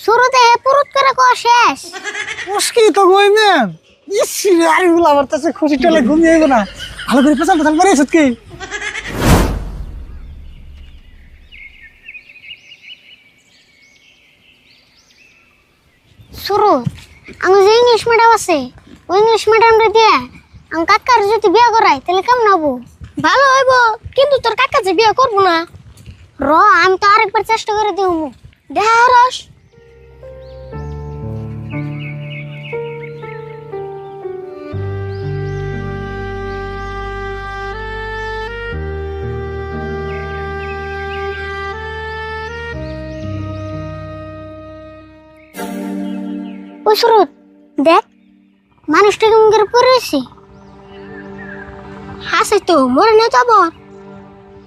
শুরুতে পুরুত করে কো শেষ মুশকিল তো গই ম্যাম ইসি আরে গুলা আমার কাছে খুশি চলে ঘুমিয়ে গো না ভালো করে পেছাল পেছাল মারিস কি শুরু আমি যে ইংলিশ মিডিয়াম আছে ওই ইংলিশ মিডিয়ামটা দিয়ে আমি কাকার যদি বিয়ে করাই তাহলে কেমন হবো? ভালো হইব, কিন্তু তোর কাকা যে বিয়ে করবো না। আমি তো আরেকবার চেষ্টা করে দিব দেখা রস। ও সুরত দেখ মানুষটা কেমন করে পড়েছি। হাসে তো মরে না যাব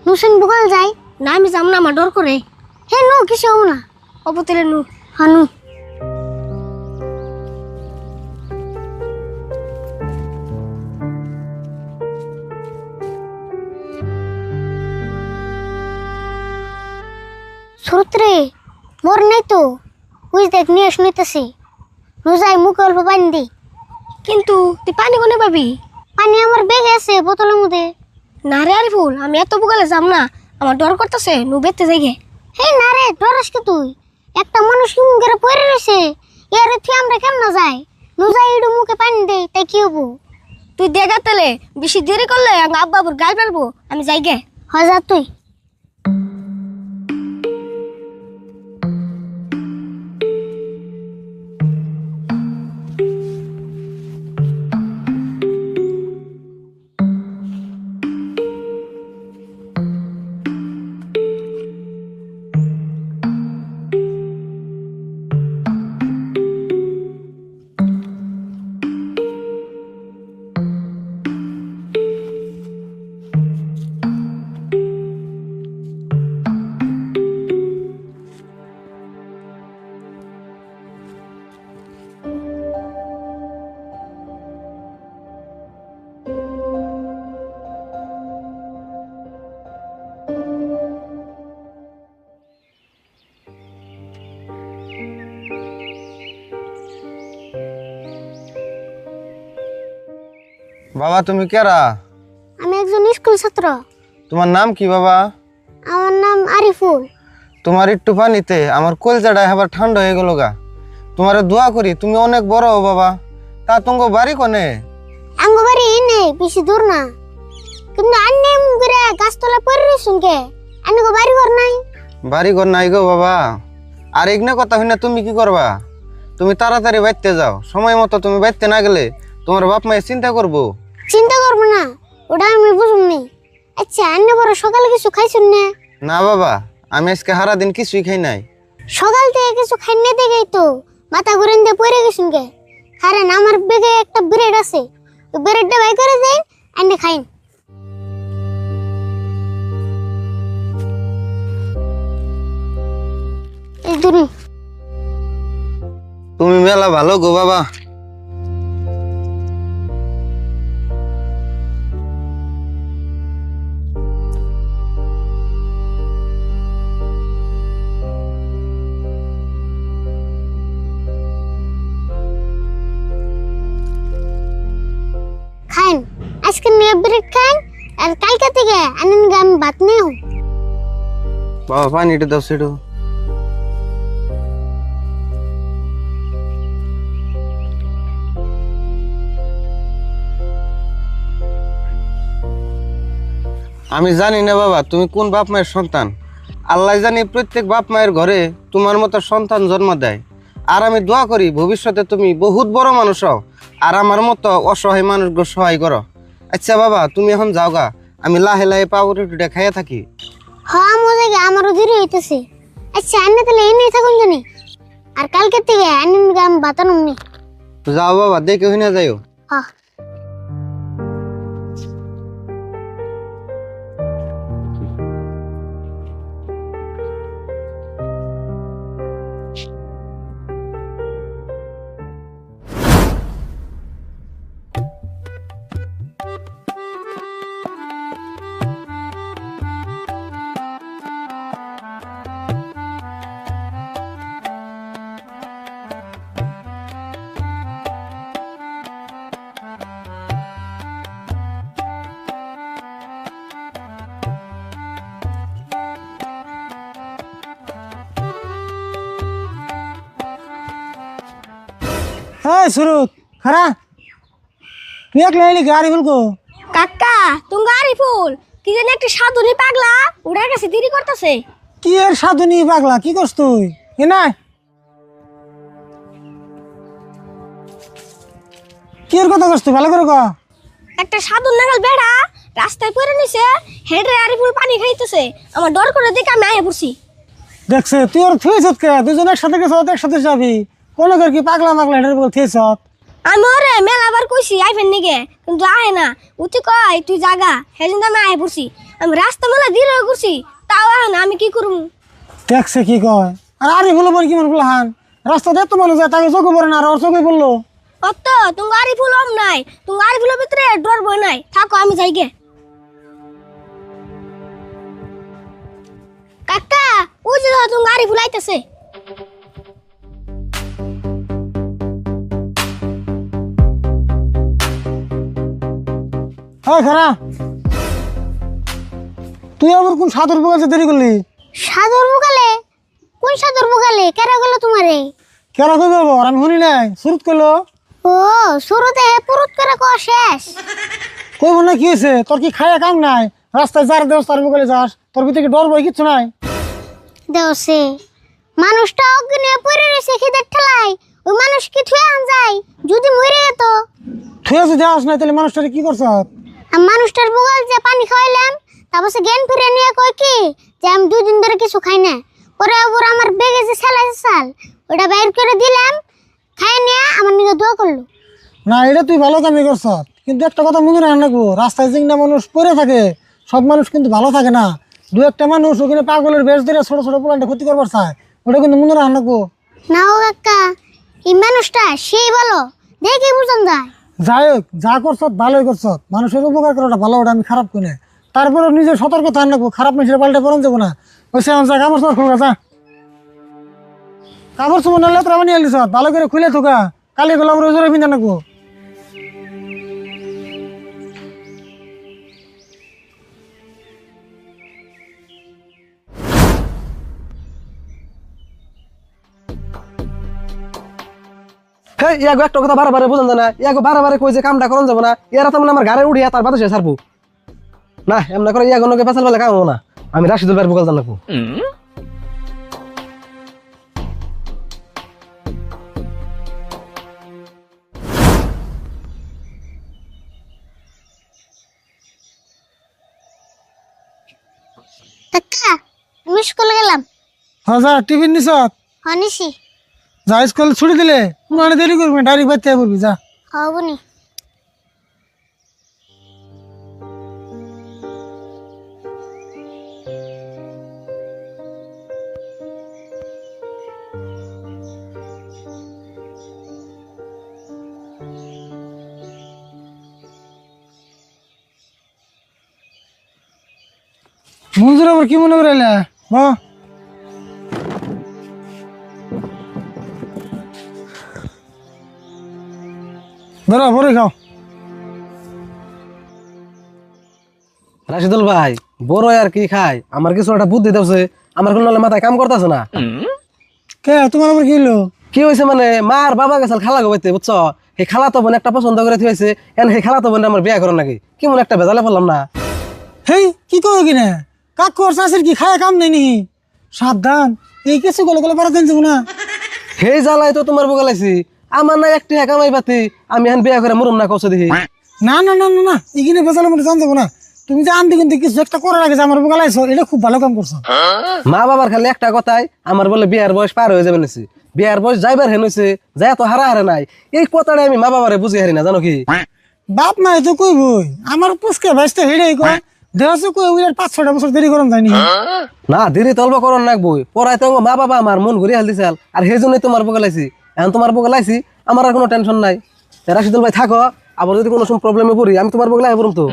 নুসেন বকাল যাই না, আমি যাব না, আমার ডর করে। হে নো কিছু হবো না, অবতলে নু হানু। সুরত রে মর নাই তো বুঝ দেখ নিয়ে শুনিতেছি যাই মুখে অল্প পানি দি। কিন্তু তুই পানি কোনে পাবি? পানি আমার বেগে আছে বোতলের মধ্যে। না রে আরিফুল, আমি এত বুকালে যাব না, আমার ডর করতেছে। নু বেতে যাইগে। হে না রে, ডরাস কি তুই? একটা মানুষ কি মুখে পড়ে রয়েছে, এর তুই আমরা কেমন যাই? নু যাই একটু মুখে পানি দেই, তাই কি হবো? তুই দেখা তেলে বেশি দেরি করলে আব্বা আবুর গাল ফেলবো। আমি যাইগে। হয় যা তুই। বাবা তুমি কেরা? আমি একজন স্কুল ছাত্র। তোমার নাম কি বাবা? আমার নাম আরিফুল। তোমার একটু পানিতে আমার কলজাটা এবার ঠান্ডা হয়ে গেল গা। তোমার দোয়া করি তুমি অনেক বড় হো বাবা। তা তুঙ্গ বাড়ি কোনে? আঙ্গো বাড়ি নেই, বেশি দূর না। কিন্তু আন্নে মুগরে গাছতলা পড়ে রইছুন কে? আন্নে বাড়ি ঘর নাই। বাড়ি ঘর নাই গো বাবা। আর এগনে কথা হই না, তুমি কি করবা? তুমি তাড়াতাড়ি বাইতে যাও, সময় মতো তুমি বাইতে না গেলে তোমার বাপ মায়ে চিন্তা করবো। চিন্তা করবো না, ওটা আমি বুঝুম নি। আচ্ছা আন্নে বড় সকালে কিছু খাইছুন না? না বাবা, আমি আজকে সারা দিন কিছুই খাই নাই। সকাল থেকে কিছু খাই না দেখেই তো মাথা ঘুরেন দিয়ে পড়ে গেছুন কে। কারণ আমার বেগে একটা ব্রেড আছে, ওই ব্রেডটা বাই করে দেন, আন্নে খাইন। এই দুনি তুমি মেলা ভালো গো বাবা। খাইন, আজকে নিয়ে ব্রেড খাইন, আর কালকে থেকে আনন্দ আমি ভাত নেই। বাবা পানিটা দাও সেটু। আমি জানি না বাবা তুমি কোন বাপ মায়ের সন্তান। আল্লাহ জানি প্রত্যেক বাপ মায়ের ঘরে তোমার মতো সন্তান জন্ম দেয়। আর আমি দোয়া করি ভবিষ্যতে তুমি বহুত বড় মানুষ হও, আর আমার মতো অসহায় মানুষকে সহায় করো। আচ্ছা বাবা তুমি এখন যাও গা, আমি লাহে লাহে পাউরুটিটা খাইয়া থাকি। হ্যাঁ মজা গে, আমারও দেরি হইতেছে। আচ্ছা আন্নে তাহলে এনে থাকুন জানি, আর কালকে থেকে আনন্দ আমি বাতানুম নি। যাও বাবা, দেখে হইনা যাইও। হ্যাঁ হ্যাঁ সুরত খারা তুই একলা এলি গাড়ি বলকো কাকা তুমি আরিফুল কি জানি একটা সাধুনি পাগলা ওটার কাছে দেরি করতেছে। কি এর সাধুনি পাগলা কি করছ তুই এ নাই কি এর কথা করছ তুই ভালো করে ক একটা সাধুর নাগাল বেড়া রাস্তায় পড়ে নিছে, হেডে আরিফুল পানি খাইতেছে, আমার ডর করে দেখে আমি আয়া পড়ছি। দেখছে তুই ওর থুয়েছ কে দুজন একসাথে গেছ একসাথে যাবি কোন করে কি পাগলা মাগলা হেডের বল থুয়েছ আমি ওরে মেলাবার কইছি আইফেন নিকে কিন্তু আহে না, উঠি কয় তুই জাগা সেজন্য আমি আয়া পড়ছি। আমি রাস্তা মেলা ধীরে করছি তাও আহে না, আমি কি করবো? দেখছে কি কয় আর আরে হলো বল কি মন বল হান রাস্তা দেখতো মানুষ যায় তাকে চোখে পড়ে না আর ওর চোখে পড়লো অত তুমি আরিফুল অম নাই, তুমি আরিফুলের ভিতরে ডর বই নাই, থাকো আমি যাই গে। কাকা ওই যে তুমি আরিফুল আইতেছে। হ্যাঁ খারা তুই আবার কোন সাদর বগাতে দেরি করলি সাদর বুকালে? কোন সাদর বুকালে? কেরা গেল তোমারে? কেরা কই বলবো আর আমি শুনি নাই শুরুত করলো ও শুরুতে পুরুত করে ক শেষ। কই না কি হয়েছে তোর কি খায়া কাম নাই রাস্তায় যার দেওয়া তার বগলে যাস তোর ভিতরে কি ডর বই কিচ্ছু নাই দেওসে মানুষটা অগ্নি পড়ে রয়েছে খিদের ঠেলায়, ওই মানুষ কি থুয়ে আন যায় যদি মরে যেত? থুয়ে যদি আস নাই তাহলে মানুষটারে কি করছ আর মানুষটার বুগাল যে পানি খাওয়াইলাম তারপর সে জ্ঞান ফিরে নিয়ে কয় কি যে আমি 2 দিন ধরে কিছু খাই না, পরে আবার আমার বেগে যে সেলাইছে সাল ওটা বাইর করে দিলাম, খাই নিয়ে আমার নিকে দোয়া করলো। না এটা তুই ভালো কামই করছ কিন্তু একটা কথা মনে রাখবো রাস্তায় যে না মানুষ পড়ে থাকে সব মানুষ কিন্তু ভালো থাকে না, দু একটা মানুষ ওখানে পাগলের বেশ ধরে ছোট ছোট প্লান্টে ক্ষতি করবার চায় ওটা কিন্তু মনে রাখবো না ও কাকা এই মানুষটা সেই ভালো দেখে বুঝন যায়। যাই হোক যা করছ ভালোই করছ মানুষের উপকার করাটা ভালো ওটা আমি খারাপ করি না, তারপরে নিজের সতর্কতা আনবো খারাপ মানুষের পাল্টে পড়ন যাবো না ওই সে যা কাপড় চোপড় খোলা যা কাপড় চোপড় নাহলে তোরা বানিয়ে আলিস ভালো করে খুলে থোকা কালি গোলাম রোজরে পিন্ধা নাকবো হ্যাঁ ইয়াগো একটা কথা বারে বোঝান যায় না, ইয়াগো বারে কই যে কামটা করন যাব না, এরা তো মানে আমার ঘরে উড়িয়া তার বাতাসে ছাড়বো না, এমন করে ইয়াগো নকে পেছাল বলে কাম হবো না, আমি রাশিদুল ভাইয়ের বকাল জানাবো। কাকা আমি স্কুলে গেলাম। হ্যাঁ যা টিফিন নিস হনিসি যা স্কুল ছুটি দিলে মানে দেরি করবি ডাইরেক্ট বাচ্চা করবি যা হবনি। মঞ্জুর আবার কি মনে করে এলে ধরো পরে খাও রাশিদুল ভাই বড় আর কি খায়, আমার কিছু একটা বুদ্ধি দেওছে, আমার কোনো মাথায় কাম করতেছে না। কে তোমার আবার কি হলো কি হয়েছে মানে মার বাবা গেছিল খালা গোবাইতে বুঝছো, সেই খালা তো বোন একটা পছন্দ করে থুয়েছে, এন সেই খালা তো বোন আমার বিয়ে করেন নাকি, কি মনে একটা ভেজালে পড়লাম না। হেই কি করো কিনা কাকু আর শাশুর কি খায় কাম নেই নি সাবধান এই কিছু গলে গলে পারা যাবো না সেই জ্বালাই তো তোমার বগালাইছি, আমার না একটি কামাই পাতি, আমি এখন বিয়ে করে মরুম না কষ্ট দেখি। না না না না না এখানে বেচালের মধ্যে জান যাবো না, তুমি যে আনতে কিন্তু কিছু একটা করার আগে যে আমার বগালাইছো এটা খুব ভালো কাম করছো। মা বাবার খালি একটা কথাই আমার বলে বিয়ার বয়স পার হয়ে যাবে নিছি, বিয়ার বয়স যাইবার হেন হয়েছে যাই তো হারা নাই, এই কথাটা আমি মা বাবারে বুঝি হারি না জানো কি। বাপ নাই তো কই বই আমার পুষকে ভাইসতে হেড়ে কয় দেহছে কই ওই 5-6টা বছর দেরি করন যায়নি না দেরি তলব করন নাকবই, পড়াই তো মা বাবা আমার মন ঘুরে হাল দিছাল, আর সেই জন্যই তোমার বগালাইছি, এখন তোমার বগালাইছি আমার আর কোনো টেনশন নাই। রাশিদুল ভাই থাকো, আবার যদি কোনো সময় প্রবলেমে পড়ি আমি তোমার বগলাই পড়ুম তো।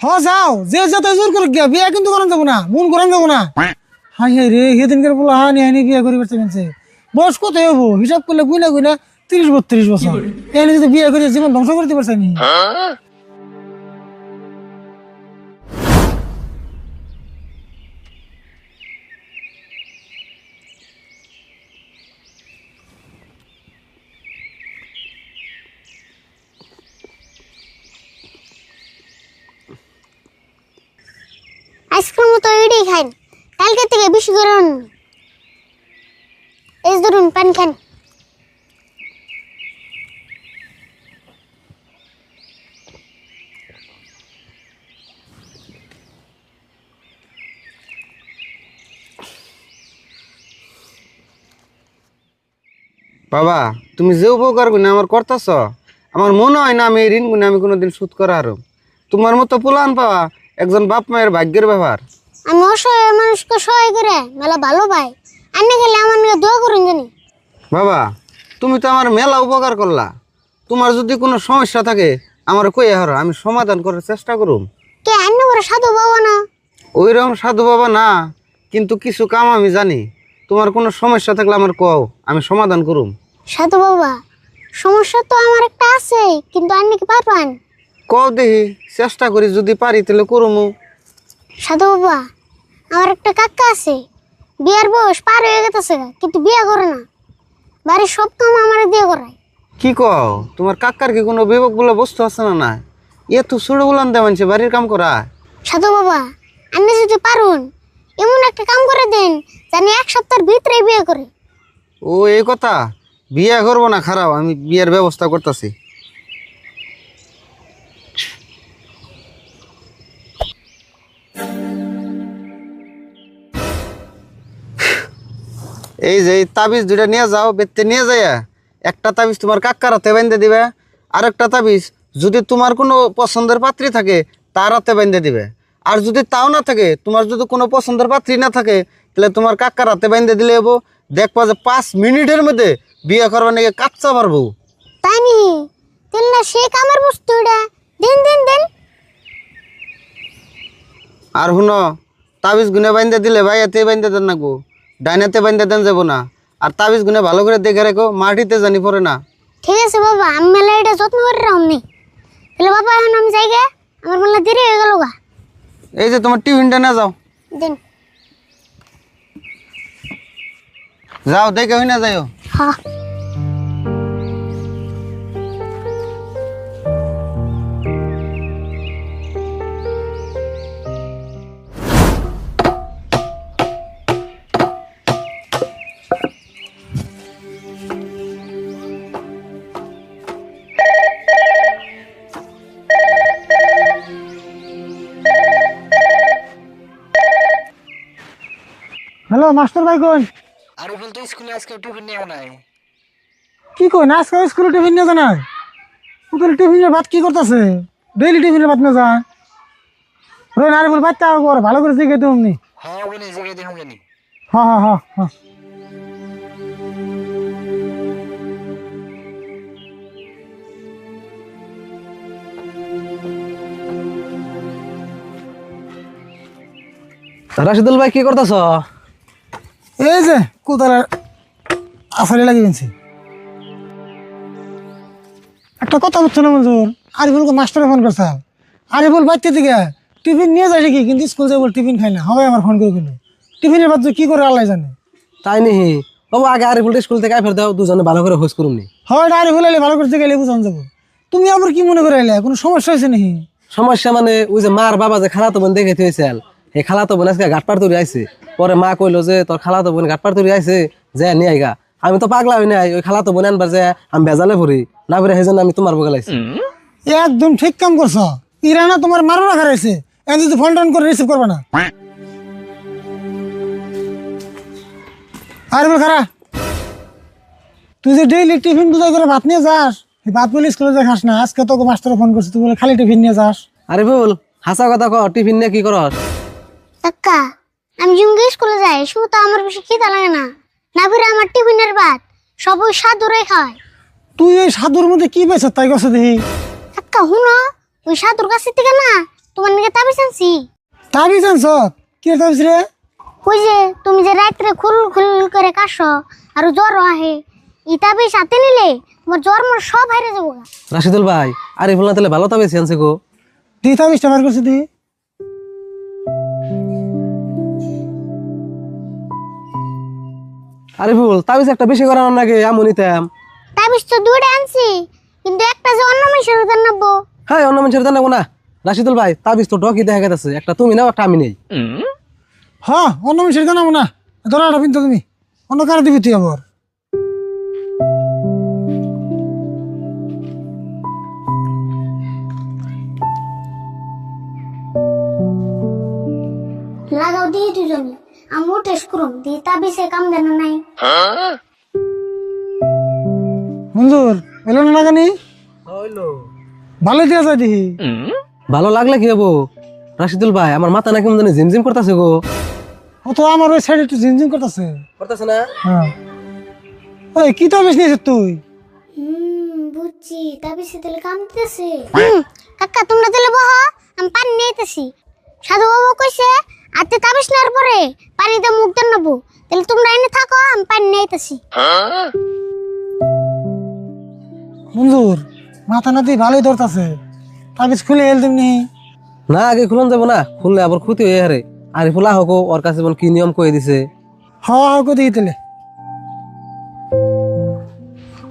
হ যাও যে যাতে জোর করে গিয়া বিয়া কিন্তু করান যাবো না মন করান যাবো না। হাই হাই রে সেদিনকার বলা হানি হানি বিয়া করি পারছে বয়স কত হবো হিসাব করলে গুইনা গুইনা 30-32 বছর এনে যদি বিয়া করে জীবন ধ্বংস করতে পারছে নি। আজকের মতো এটাই খান, কালকে থেকে বেশি করে আনুন। এই ধরুন পানি খান। বাবা তুমি যে উপকার গুনে আমার করতেছ, আমার মনে হয় না আমি এই ঋণ গুনে আমি কোনোদিন শোধ করা আরো। তোমার মতো পোলান পাওয়া একজন বাপ মায়ের ভাগ্যের ব্যাপার। আমি অসহায় মানুষকে সহায় করে মেলা ভালো পাই। আন্নে গেলে আমার নিয়ে দোয়া করুন জানি। বাবা তুমি তো আমার মেলা উপকার করলা। তোমার যদি কোনো সমস্যা থাকে আমার কই হারো, আমি সমাধান করার চেষ্টা করুম। কে আন্নে করে সাধু বাবা না? ওইরকম সাধু বাবা না, কিন্তু কিছু কাম আমি জানি। তোমার কোনো সমস্যা থাকলে আমার কও, আমি সমাধান করুম। সাধু বাবা, সমস্যা তো আমার একটা আছে, কিন্তু আন্নে কি পারবেন? কও দেখি, চেষ্টা করি, যদি পারি তাহলে করুমু। সাধু বাবা, আমার একটা কাকা আছে, বিয়ার বয়স পার হয়ে গেছে, কিন্তু বিয়ে করে না। বাড়ির সব কাম আমার দিয়ে করায়। কি কও, তোমার কাকার কি কোনো বিবেক বলে বস্তু আছে না? না এ তো ছোট বলান দে মানছে বাড়ির কাম করা। সাধু বাবা, আপনি যদি পারুন এমন একটা কাম করে দেন জানি 1 সপ্তাহের ভিতরে বিয়ে করে। ও এই কথা, বিয়ে করবো না খারাপ, আমি বিয়ের ব্যবস্থা করতেছি। এই যে এই তাবিজ দুইটা নিয়ে যাও, বেতে নিয়ে যাইয়া একটা তাবিজ তোমার কাকার হাতে বেঁধে দিবে, আর একটা তাবিজ যদি তোমার কোনো পছন্দের পাত্রী থাকে তার হাতে বেঁধে দিবে। আর যদি তাও না থাকে, তোমার যদি কোনো পছন্দের পাত্রী না থাকে, তাহলে তোমার কাকার হাতে বেঁধে দিলে হবো। দেখবা যে 5 মিনিটের মধ্যে বিয়ে করবার নাকি কাচ্চা পারবো। তাই নি? তাহলে না সেই কামের বস্তু এটা দিন দিন দিন। আর শুনো, তাবিজ গুনে বাইন্দে দিলে ভাই এতে বাইন্দে দেন নাকবো, ডাইনাতে বাইন্দে দেন যাবো না। আর তাবিজ গুনে ভালো করে দেখে রেখো, মাটিতে জানি পড়ে না। ঠিক আছে বাবা, আমি মেলা এটা যত্ন করে রাখুন। তাহলে বাবা এখন আমি যাই গে, আমার মেলা দেরি হয়ে গেল গা। এই যে তোমার টিফিনটা না যাও, দিন। যাও দেখে হই না যাইও। হ্যাঁ। হ্যালো মাস্টার ভাই কোন? আরে বল তো স্কুলে আজকে টিফিন নিয়ে নাই। কি কোন আজকে স্কুলে টিফিন নিয়ে যায় না? ওদের টিফিনের ভাত কি করতেছে? ডেইলি টিফিনের ভাত নিয়ে যায়। রোজ আরে বল বাচ্চা ভালো করে শিখে তুমি। হ্যাঁ ওই জায়গায় দেখুন জানি। হ্যাঁ হ্যাঁ হ্যাঁ হ্যাঁ। রাশিদুল ভাই কি করতেছ? এই যে কোদালের আসারে লাগিয়ে গেছে। একটা কথা বুঝছো না মঞ্জুর? আরিফুলকে মাস্টারে ফোন করছে। আরিফুল বাচ্চা থেকে টিফিন নিয়ে যায় কি, কিন্তু স্কুল যাই বল টিফিন খাই না। হবে আমার ফোন করে গেল, টিফিনের বাদ কি করে আল্লাহ জানে। তাই নিহি বাবু, আগে আরিফুল স্কুল থেকে ফের দাও, দুজনে ভালো করে হোস করুন নি। হয় আরিফুল এলে ভালো করতে গেলে বুঝান যাবো। তুমি আবার কি মনে করে এলে? কোনো সমস্যা হয়েছে নাকি? সমস্যা মানে ওই যে মার বাবা যে খালাতো বোন দেখে থইছিল, এই খালাতো বোন আজকে ঘাটপাড় তৈরি আইছে। পরে মা কইলো যে তোর খালাতো বোন ঘাটপাড় তৈরি আইছে, যে নিয়ে আইগা। আমি তো পাগলা হই নাই, ওই খালাতো বোন আনবার যে আমি বেজালে ভরি না ভরে, সেই জন্য আমি তোমার বগলাইছি। একদম ঠিক কাম করছো। ইরানা তোমার মারো রাখা রয়েছে, এখন যদি ফোন টোন করে রিসিভ করবে না। আরিফুল খারা, তুই যে ডেইলি টিফিন বুঝাই করে ভাত নিয়ে যাস, এই ভাত বলে স্কুলে যা খাস না। আজকে তোকে মাস্টারে ফোন করছে, তুই বলে খালি টিফিন নিয়ে যাস। আরিফুল হাসা কথা ক, টিফিন নিয়ে কি করস? কাকা, আমি জুঙ্গি স্কুলে যাই, শুধু তো আমার বেশি খিদা লাগে না। না ফিরে আমার টিফিনের ভাত সব ওই সাধুরাই খায়। তুই এই সাধুর মধ্যে কি পেয়েছ তাই কথা দেখি। কাকা হুনো, ওই সাধুর কাছে থেকে না তোমার নাকি তাবিজ আনছি। তাবি জানছ? কি তাবিজ রে? ওই যে তুমি যে রাত্রে খুল খুল করে কাশো আর জ্বর আহে, এই তাবিজ সাথে নিলে তোমার জ্বর মর সব হারিয়ে যাবো। রাশিদুল ভাই, আরিফুল না তাহলে ভালো তবে আনছে গো। তুই তাবিজটা বার করছি তুই? আরিফুল তাবিজ একটা বেশি করানোর নাকি আমি নিতাম। তাবিজ তো দুইটা আনছি, কিন্তু একটা যে অন্য মানুষের উদার নেবো। হ্যাঁ অন্য মানুষের জানাবো না। রাশিদুল ভাই তাবিজ তো ঢকি দেখা গেছে, একটা তুমি নাও একটা আমি নেই। হ্যাঁ অন্য মিশে জানাবো না, ধরাটা কিন্তু তুমি অন্য কারো দিবি তুই আবার। লাগাও দিয়ে দুজনে, আমি টেস্ট করুন দিয়ে তাবিজে কাম দেন নাই। মঞ্জুর এলো না জানি, ভালো দিয়া যায় দেখি। ভালো লাগলে কি হবো রাশিদুল ভাই, আমার মাথা নাকি মনে ঝিমঝিম করতেছে গো। ও তো আমার ওই সাইডে একটু ঝিমঝিম করতেছে। করতেছে না? হ্যাঁ ওই কি তাবিজ নিয়েছিস তুই? বুঝছি তাবিজে দিলে কাম দিতেছে। কাকা তোমরা দিলে বহ, আমি পানি নিতেছি। সাধু বাবা কইছে আতে তাবিজ নেওয়ার পরে পানিতে মুখ দেন নেবো, তাহলে তোমরা এনে থাকো, আমি পানি নিতেছি। মঞ্জুর মাথা নাতি ভালোই ধরতেছে, তাবিজ খুলে এল তেমনি। না আগে খুলন যাবো না, খুললে আবার ক্ষতি হয়ে হারে। আর ফুলা হোক ওর কাছে কি নিয়ম কয়ে দিছে। হ্যাঁ হ্যাঁ দেখি তাহলে।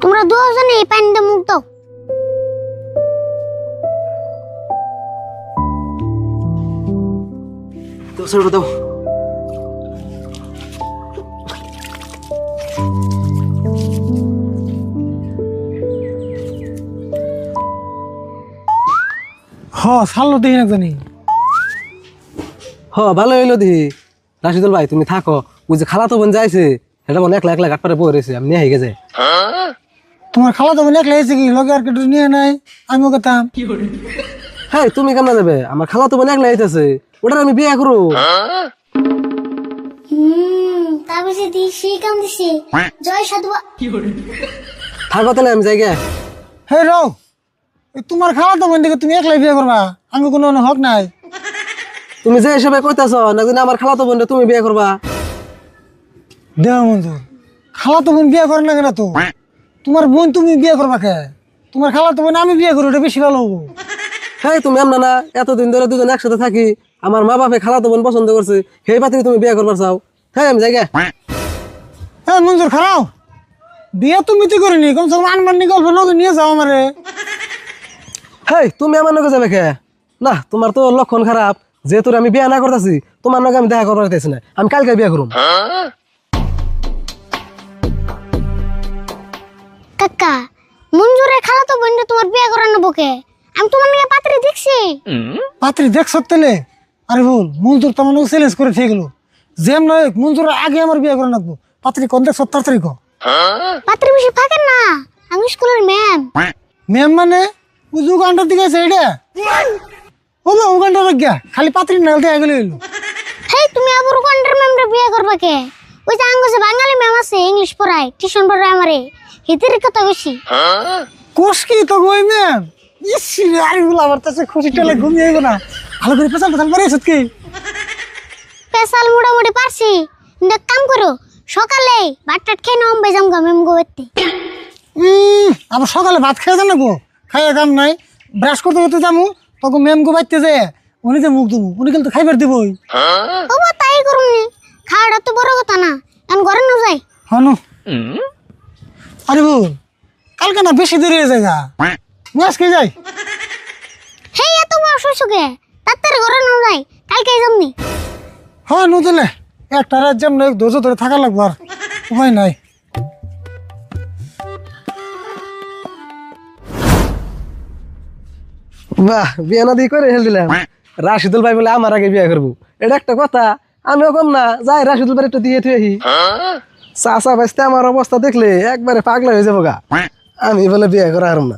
তোমরা দুজনে এই পানিতে মুখ দাও। তো ছেড়ে দাও। হ্যাঁ সারলো দেখি না জানি। ভালো হইলো দিহি। রাশিদুল ভাই তুমি থাকো, ওই যে খালা তো বোন যাইছে সেটা মনে একলা একলা গাটপারে বয়ে রয়েছে, আমি নিয়ে হয়ে গেছে। তোমার খালা তো বোন একলা এসে কি লগে আর কেটে নিয়ে নাই, আমিও গেতাম। হ্যাঁ তুমি কেমন যাবে, আমার খালা তো বোন একলা হইতেছে, ওটার আমি বিয়ে করবো। তাবিজে দি সেই কাম দিছে। জয় সাধু থাকো তাহলে আমি যাই গে। হে রও, তোমার খালা তো বোন দেখে তুমি একলাই বিয়ে করবা, আমি কোনো হক নাই। তুমি যে হিসেবে কইতাছ নাকি আমার খালা তো বোন তুমি বিয়ে করবা। দেহ মঞ্জুর, খালা তো বোন বিয়ে করে না কেন তো? তোমার বোন তুমি বিয়ে করবা কে? তোমার খালা তো বোন আমি বিয়ে করি, ওটা বেশি ভালো হবো। হ্যাঁ তুমি এমন না, এতদিন ধরে দুজন একসাথে থাকি, আমার মা বাপে খালা তো বোন পছন্দ করছে, সেই পাতি তুমি বিয়ে করবার চাও। হ্যাঁ আমি যাই গে। হ্যাঁ মঞ্জুর খারাও, বিয়ে তুমি তো করিনি, কমসে কম আনবানি গল্প নগে নিয়ে যাও আমারে। হেই তুমি আমার নগে যাবে খে? না তোমার তো লক্ষণ খারাপ, যেহেতু আমি বিয়ে না করতেছি তোমার নগে আমি দেখা করবার চাইছি না, আমি কালকে বিয়ে করুম। কাকা মঞ্জুরের খালা তো বোন তোমার বিয়ে করে নেবো কে? আমি তোমার নিয়ে পাত্রী দেখছি। পাত্রী দেখ সত্যলে? আরে বল মঞ্জুর তো আমাকে চ্যালেঞ্জ করে থেকে গেলো, যেম নয় মঞ্জুরের আগে আমার বিয়ে করে রাখবো। পাত্রী কোন দেখ 70 তারিখ? পাত্রী বেশি থাকেন না, আমি স্কুলের ম্যাম। ম্যাম মানে উগান্ডার দিকে আছে এটা? ও মা উগান্ডার গিয়া খালি পাত্রী নাল দিয়ে গেলে এলো। হেই তুমি আবার কোনটার ম্যামরে বিয়ে করবা কে? ওই যে আঙ্গছে বাঙালি ম্যাম আছে, ইংলিশ পড়ায়, টিউশন পড়ায় আমারে, হিতের কথা বেশি। কোষ কি তো ওই ম্যাম? ইস আরে বল আমার কাছে খুশি টেলে ঘুমিয়ে গো না, ভালো করে পেছাল পেছাল মারে সত্যি। পেশাল মোটামুটি পারছি, কিন্তু এক কাম করো, সকালে ভাতটাট খেয়ে নাম বেজাম গা ম্যাম গোবেতে। আবার সকালে ভাত খেয়ে যান না গো, খাইয়া কাম নাই, ব্রাশ করতে করতে যাবো, তখন ম্যাম গো বাইতে যায় উনি যে মুখ দেবো, উনি কিন্তু খাইবার দিবই। ও তাই করুন, খাওয়াটা তো বড় কথা না, এখন ঘরে না যাই। হনু আরে বল কালকে না বেশি দেরি হয়ে যায় গা, আজকে যাই। হেই এত বড় শুশুকে তাড়াতাড়ি ঘরে না যাই, কালকে যামনি। হ্যাঁ নু দিলে একটা রাত যেমন ধৈর্য ধরে থাকা লাগবো, আর উপায় নাই। বাহ বিয়ে না দিয়ে করে হেল দিলাম। রাশিদুল ভাই বলে আমার আগে বিয়ে করবো, এটা একটা কথা। আমিও কম না যাই রাশিদুল ভাই একটু দিয়ে থুয়েহি। চাচা ভাইস্তে আমার অবস্থা দেখলে একবারে পাগলা হয়ে যাবো গা, আমি বলে বিয়ে করা হারম না।